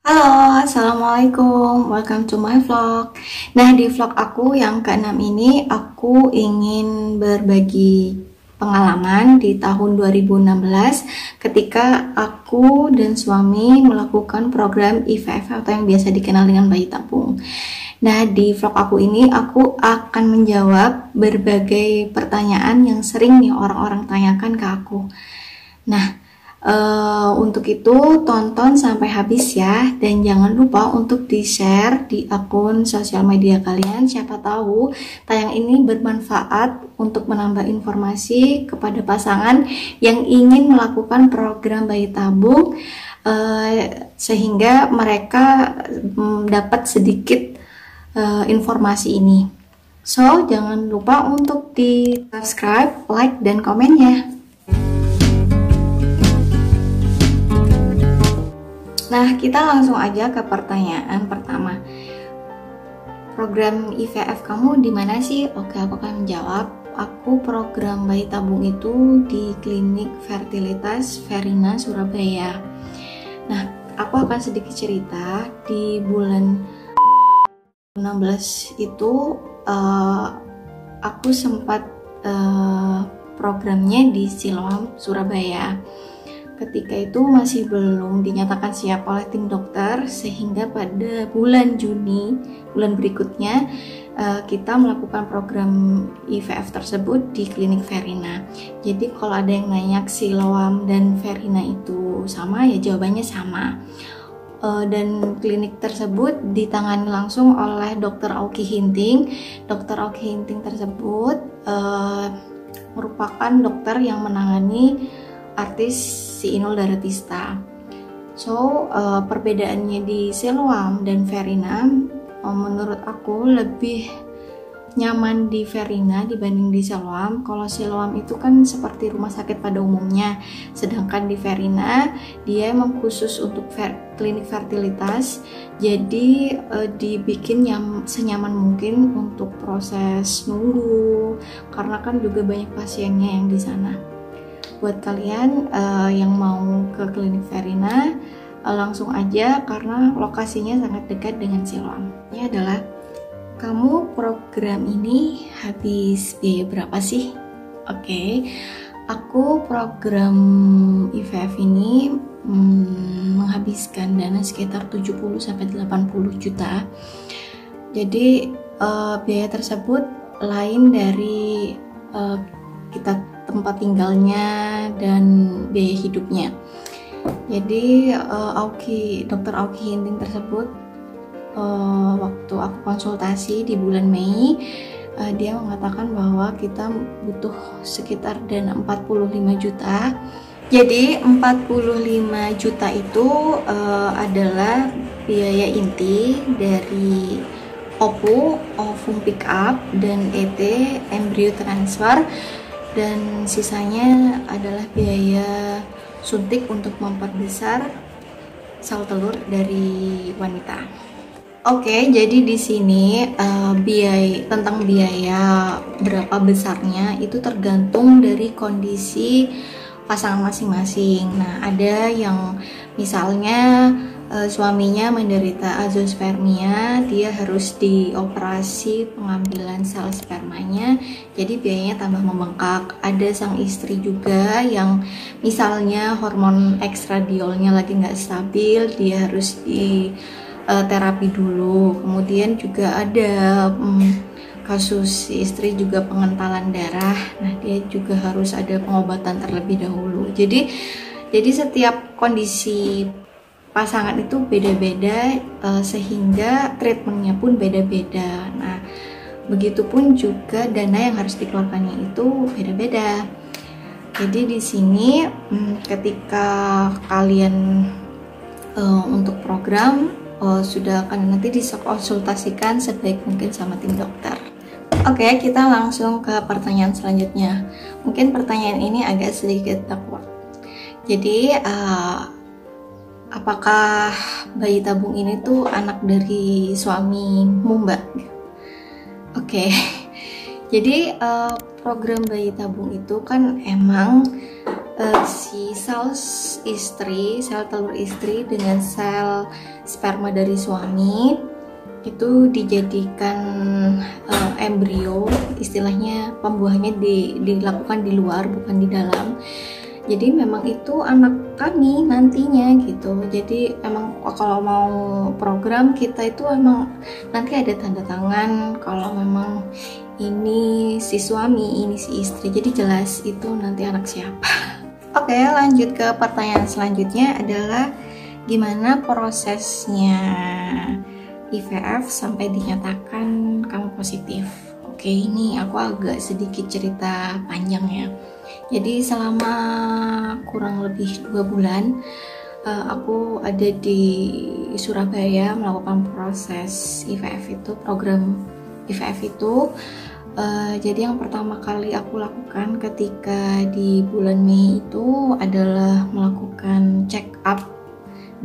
Halo, Assalamualaikum. Welcome to my vlog. Nah, di vlog aku yang ke-6 ini, aku ingin berbagi pengalaman di tahun 2016 ketika aku dan suami melakukan program IVF atau yang biasa dikenal dengan bayi tabung. Nah, di vlog aku ini, aku akan menjawab berbagai pertanyaan yang sering nih orang-orang tanyakan ke aku. Nah, untuk itu tonton sampai habis ya, dan jangan lupa untuk di-share di akun sosial media kalian. Siapa tahu tayang ini bermanfaat untuk menambah informasi kepada pasangan yang ingin melakukan program bayi tabung, sehingga mereka dapat sedikit informasi ini. So, jangan lupa untuk di subscribe, like, dan komennya. Nah, kita langsung aja ke pertanyaan pertama. Program IVF kamu di mana sih? Oke, aku akan menjawab. Aku program bayi tabung itu di Klinik Fertilitas Verina Surabaya. Nah, aku akan sedikit cerita. Di bulan 16 itu aku sempat programnya di Siloam, Surabaya. Ketika itu masih belum dinyatakan siap oleh tim dokter, sehingga pada bulan Juni, bulan berikutnya, kita melakukan program IVF tersebut di Klinik Verina. Jadi kalau ada yang nanya Siloam dan Verina itu sama, ya jawabannya sama. Dan klinik tersebut ditangani langsung oleh Dr. Auky Hinting. Dr. Auky Hinting tersebut merupakan dokter yang menangani artis si Inul Daratista. So, perbedaannya di Siloam dan Verina, menurut aku lebih nyaman di Verina dibanding di Siloam. Kalau Siloam itu kan seperti rumah sakit pada umumnya, sedangkan di Verina dia emang khusus untuk klinik fertilitas. Jadi dibikin senyaman mungkin untuk proses nunggu, karena kan juga banyak pasiennya yang di sana. Buat kalian yang mau ke Klinik Verina, langsung aja karena lokasinya sangat dekat dengan Siloam. Ini adalah, kamu program ini habis biaya berapa sih? Oke, aku program IVF ini menghabiskan dana sekitar 70-80 juta. Jadi biaya tersebut lain dari kita tempat tinggalnya dan biaya hidupnya. Jadi Dr. Auky Hinting tersebut, waktu aku konsultasi di bulan Mei, dia mengatakan bahwa kita butuh sekitar dana 45 juta. Jadi 45 juta itu adalah biaya inti dari ovum pick up dan ET embrio transfer, dan sisanya adalah biaya suntik untuk memperbesar sel telur dari wanita. Oke, jadi di sini biaya berapa besarnya itu tergantung dari kondisi pasangan masing-masing. Nah, ada yang misalnya suaminya menderita azoospermia, dia harus dioperasi pengambilan sel spermanya, jadi biayanya tambah membengkak. Ada sang istri juga yang misalnya hormon ekstradiolnya lagi nggak stabil, dia harus di terapi dulu. Kemudian juga ada kasus istri juga pengentalan darah, nah dia juga harus ada pengobatan terlebih dahulu. Jadi setiap kondisi pasangan itu beda-beda, sehingga treatmentnya pun beda-beda. Nah, begitupun juga dana yang harus dikeluarkannya itu beda-beda. Jadi di sini ketika kalian untuk program sudah akan nanti dikonsultasikan sebaik mungkin sama tim dokter. Oke, kita langsung ke pertanyaan selanjutnya. Mungkin pertanyaan ini agak sedikit awkward. Jadi apakah bayi tabung ini tuh anak dari suamimu, Mbak? Oke. Jadi program bayi tabung itu kan emang si sel istri, sel telur istri dengan sel sperma dari suami itu dijadikan embrio, istilahnya pembuahannya dilakukan di luar bukan di dalam. Jadi memang itu anak kami nantinya gitu. Jadi emang kalau mau program kita itu emang nanti ada tanda tangan kalau memang ini si suami, ini si istri. Jadi jelas itu nanti anak siapa. Oke, lanjut ke pertanyaan selanjutnya adalah gimana prosesnya IVF sampai dinyatakan kamu positif. Oke, ini aku agak sedikit cerita panjang ya. Jadi selama kurang lebih 2 bulan aku ada di Surabaya melakukan proses IVF itu, program IVF itu. Jadi yang pertama kali aku lakukan ketika di bulan Mei itu adalah melakukan check up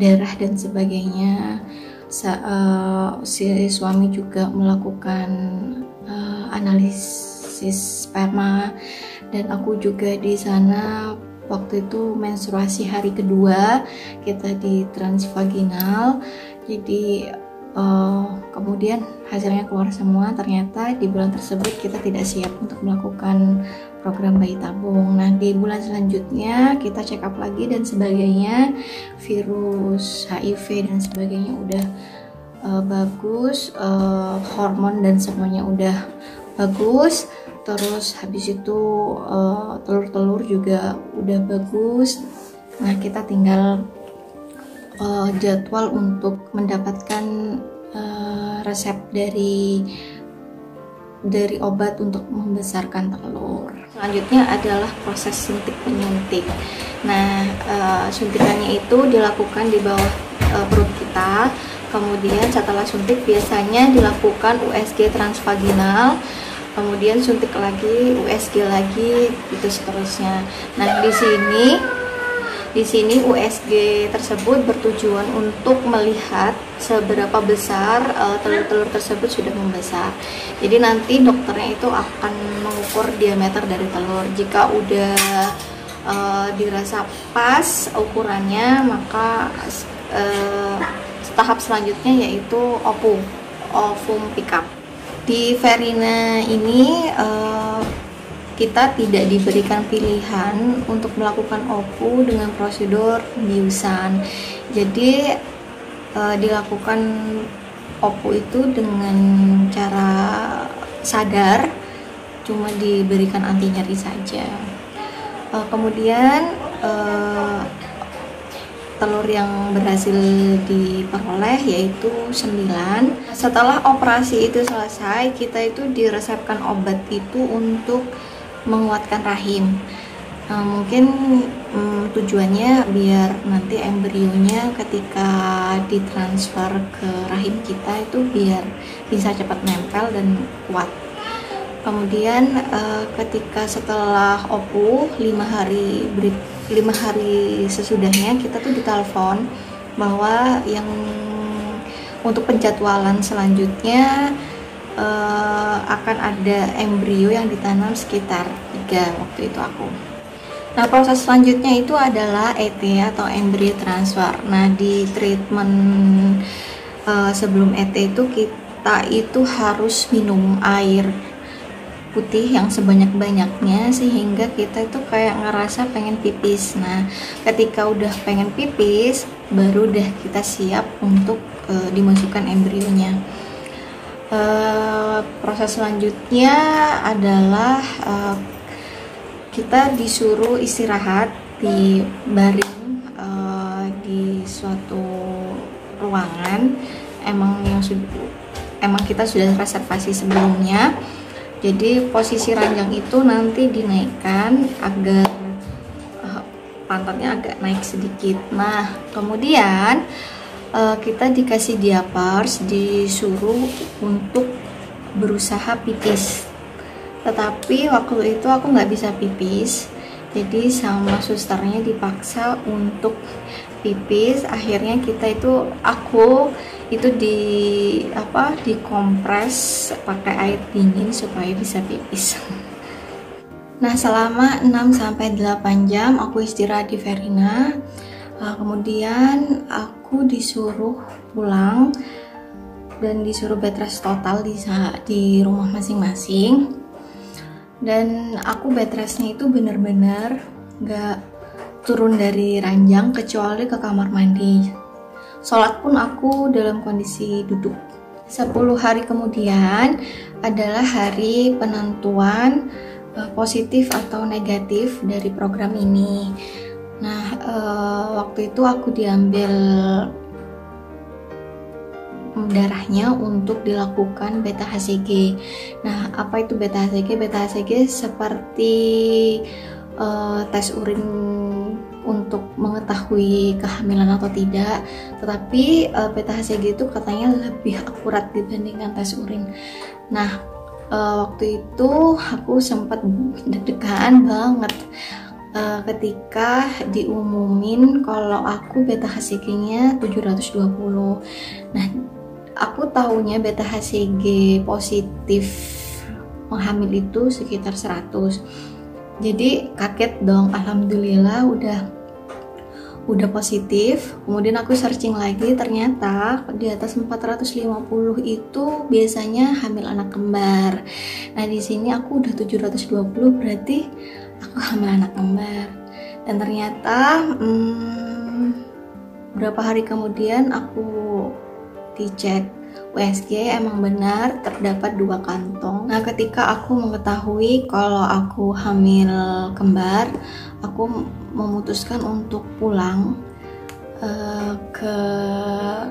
darah dan sebagainya. Si suami juga melakukan analisis sperma, dan aku juga di sana waktu itu menstruasi hari kedua, kita di transvaginal. Jadi kemudian hasilnya keluar semua, ternyata di bulan tersebut kita tidak siap untuk melakukan program bayi tabung. Nah di bulan selanjutnya kita check up lagi dan sebagainya, virus HIV dan sebagainya udah bagus, hormon dan semuanya udah bagus. Terus habis itu telur-telur juga udah bagus. Nah kita tinggal jadwal untuk mendapatkan resep dari obat untuk membesarkan telur. Selanjutnya adalah proses suntik penyuntik. Nah suntikannya itu dilakukan di bawah perut kita. Kemudian setelah suntik biasanya dilakukan USG transvaginal, kemudian suntik lagi, USG lagi, gitu seterusnya. Nah di sini USG tersebut bertujuan untuk melihat seberapa besar telur-telur tersebut sudah membesar. Jadi nanti dokternya itu akan mengukur diameter dari telur. Jika udah dirasa pas ukurannya, maka tahap selanjutnya yaitu ovum pickup. Di Verina ini kita tidak diberikan pilihan untuk melakukan OVU dengan prosedur pembiusan. Jadi dilakukan OVU itu dengan cara sadar, cuma diberikan anti nyeri saja. Kemudian telur yang berhasil diperoleh yaitu 9. Setelah operasi itu selesai, kita itu diresepkan obat itu untuk menguatkan rahim. Mungkin tujuannya biar nanti embrionya ketika ditransfer ke rahim kita itu biar bisa cepat nempel dan kuat. Kemudian ketika setelah OVU 5 hari sesudahnya kita tuh ditelepon bahwa yang untuk penjadwalan selanjutnya akan ada embrio yang ditanam sekitar 3 waktu itu aku. Nah proses selanjutnya itu adalah ET atau embryo transfer. Nah di treatment sebelum ET itu kita itu harus minum air putih yang sebanyak-banyaknya sehingga kita itu kayak ngerasa pengen pipis. Nah ketika udah pengen pipis baru deh kita siap untuk dimasukkan embrionya. Proses selanjutnya adalah kita disuruh istirahat di baring di suatu ruangan emang kita sudah reservasi sebelumnya. Jadi posisi ranjang itu nanti dinaikkan agar pantatnya agak naik sedikit. Nah kemudian kita dikasih diapers, disuruh untuk berusaha pipis. Tetapi waktu itu aku nggak bisa pipis, jadi sama susternya dipaksa untuk pipis. Akhirnya aku itu dikompres pakai air dingin supaya bisa pipis. Nah, selama 6-8 jam aku istirahat di Verina. Kemudian aku disuruh pulang dan disuruh bed rest total di rumah masing-masing. Dan aku bed restnya itu bener-bener gak turun dari ranjang kecuali ke kamar mandi. Sholat pun aku dalam kondisi duduk. 10 hari kemudian adalah hari penentuan positif atau negatif dari program ini. Nah, waktu itu aku diambil darahnya untuk dilakukan beta HCG. Nah, apa itu beta HCG? Beta HCG seperti tes urin untuk mengetahui kehamilan atau tidak, tetapi beta HCG itu katanya lebih akurat dibandingkan tes urin. Nah, waktu itu aku sempat deg-degan banget ketika diumumin kalau aku beta HCG-nya 720. Nah, aku taunya beta HCG positif hamil itu sekitar 100. Jadi kaget dong, alhamdulillah udah positif. Kemudian aku searching lagi, ternyata di atas 450 itu biasanya hamil anak kembar. Nah, di sini aku udah 720, berarti aku hamil anak kembar. Dan ternyata berapa hari kemudian aku dicek USG, emang benar terdapat 2 kantong. Nah, ketika aku mengetahui kalau aku hamil kembar, aku memutuskan untuk pulang ke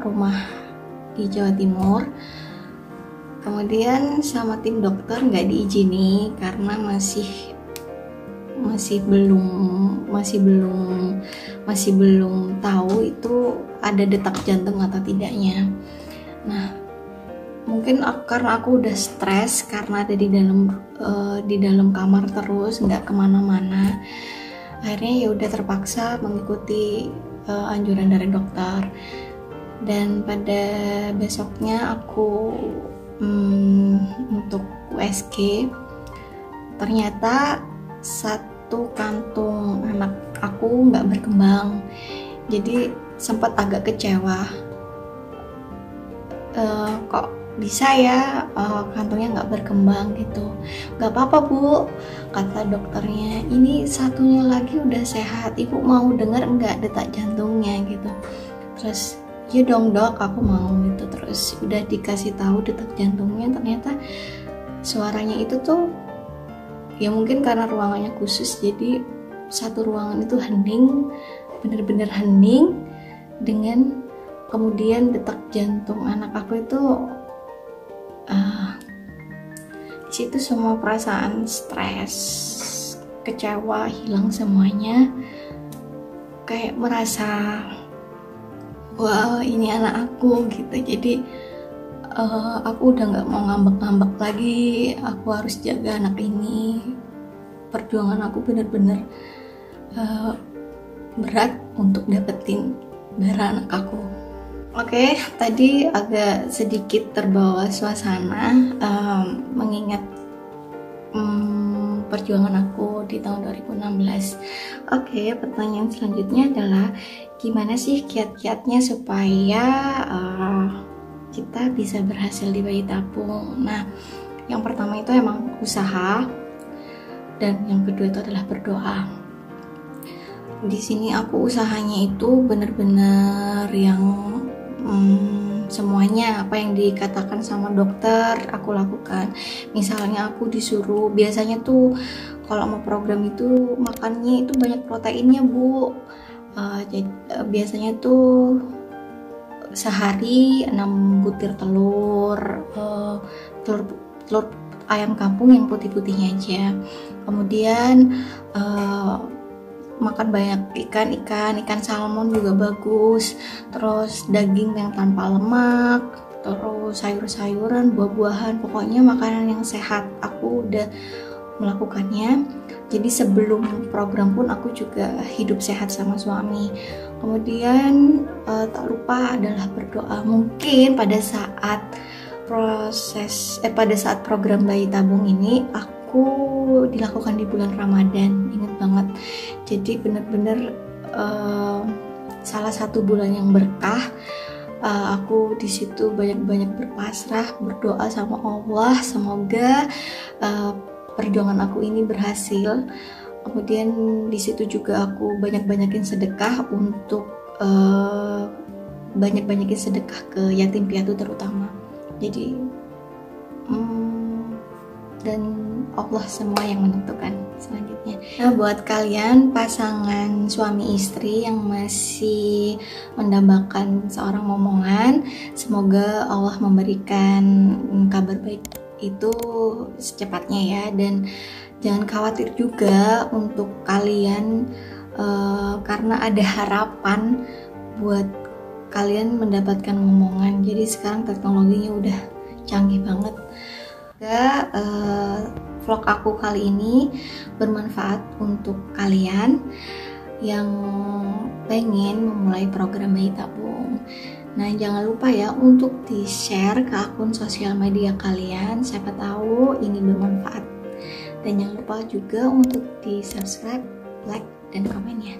rumah di Jawa Timur. Kemudian sama tim dokter nggak diizini karena masih belum tahu itu ada detak jantung atau tidaknya. Nah, mungkin karena aku udah stres karena ada di dalam kamar terus, nggak kemana-mana. Akhirnya ya udah terpaksa mengikuti anjuran dari dokter. Dan pada besoknya aku untuk USG, ternyata 1 kantung anak aku nggak berkembang. Jadi sempat agak kecewa. Kok bisa ya kantungnya nggak berkembang gitu. Nggak apa-apa Bu, kata dokternya, ini satunya lagi udah sehat, ibu mau dengar nggak detak jantungnya gitu. Terus ya dong dok, aku mau gitu. Terus udah dikasih tahu detak jantungnya, ternyata suaranya itu tuh ya mungkin karena ruangannya khusus, jadi satu ruangan itu hening, bener-bener hening, dengan kemudian detak jantung anak aku itu di situ semua perasaan stres, kecewa hilang semuanya. Kayak merasa wah ini anak aku gitu. Jadi aku udah nggak mau ngambek-ngambek lagi, aku harus jaga anak ini. Perjuangan aku bener-bener berat untuk dapetin darah anak aku. Oke, tadi agak sedikit terbawa suasana mengingat perjuangan aku di tahun 2016. Oke, pertanyaan selanjutnya adalah gimana sih kiat-kiatnya supaya kita bisa berhasil di bayi tabung? Nah, yang pertama itu emang usaha, dan yang kedua itu adalah berdoa. Di sini aku usahanya itu bener-bener yang semuanya apa yang dikatakan sama dokter aku lakukan. Misalnya aku disuruh, biasanya tuh kalau mau program itu makannya itu banyak proteinnya Bu. Biasanya tuh sehari 6 butir telur ayam kampung yang putih-putihnya aja. Kemudian makan banyak ikan salmon juga bagus, terus daging yang tanpa lemak, terus sayur-sayuran, buah-buahan, pokoknya makanan yang sehat. Aku udah melakukannya. Jadi sebelum program pun aku juga hidup sehat sama suami. Kemudian tak lupa adalah berdoa. Mungkin pada saat pada saat program bayi tabung ini aku aku dilakukan di bulan Ramadan, ingat banget. Jadi benar-benar salah satu bulan yang berkah. Aku di situ banyak-banyak berpasrah, berdoa sama Allah, semoga perjuangan aku ini berhasil. Kemudian di situ juga aku banyak-banyakin sedekah untuk banyak-banyakin sedekah ke yatim piatu terutama. Jadi dan Allah semua yang menentukan selanjutnya. Nah, buat kalian pasangan suami istri yang masih mendambakan seorang momongan, semoga Allah memberikan kabar baik itu secepatnya ya. Dan jangan khawatir juga untuk kalian, karena ada harapan buat kalian mendapatkan momongan. Jadi sekarang teknologinya udah canggih banget. Vlog aku kali ini bermanfaat untuk kalian yang pengen memulai program bayi tabung. Nah, jangan lupa ya untuk di-share ke akun sosial media kalian, siapa tahu ini bermanfaat. Dan jangan lupa juga untuk di-subscribe, like, dan komennya.